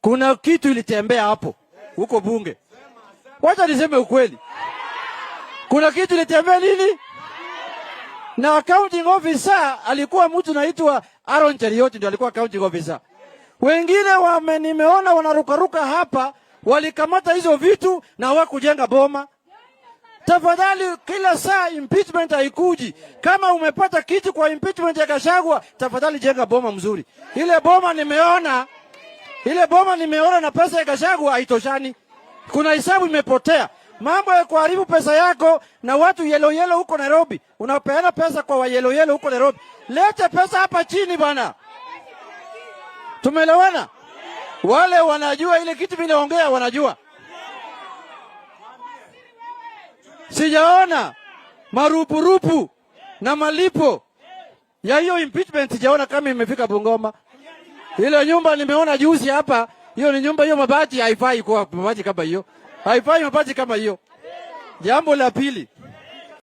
Kuna kitu ilitembea hapo huko bunge. Wacha niseme ukweli. Kuna kitu ilitembea nini? Na accounting officer alikuwa mtu naitwa Aaron Cherioti, ndio alikuwa accounting officer. Wengine nimeona wanarukaruka hapa, walikamata hizo vitu na hawakujenga boma. Tafadhali, kila saa impeachment haikuji. Kama umepata kitu kwa impeachment ya Gachagua, tafadhali jenga boma mzuri. Ile boma nimeona na pesa ya Gachagua haitoshani. Kuna hisabu imepotea. Mambo ya kuharibu pesa yako na watu yellow huko Nairobi. Unapeana pesa kwa yellow huko Nairobi. Lete pesa hapa chini bwana. Tumeelewana? Wale wanajua ile kitu mimi naongea wanajua. Sijaona marupurupu na malipo ya hiyo impeachment, sijaona kama imefika Bungoma. Ile nyumba nimeona juzi hapa, hiyo ni nyumba, hiyo mabati haifai kwa mabati kama hiyo. Haifai mabati kama hiyo. Jambo la pili,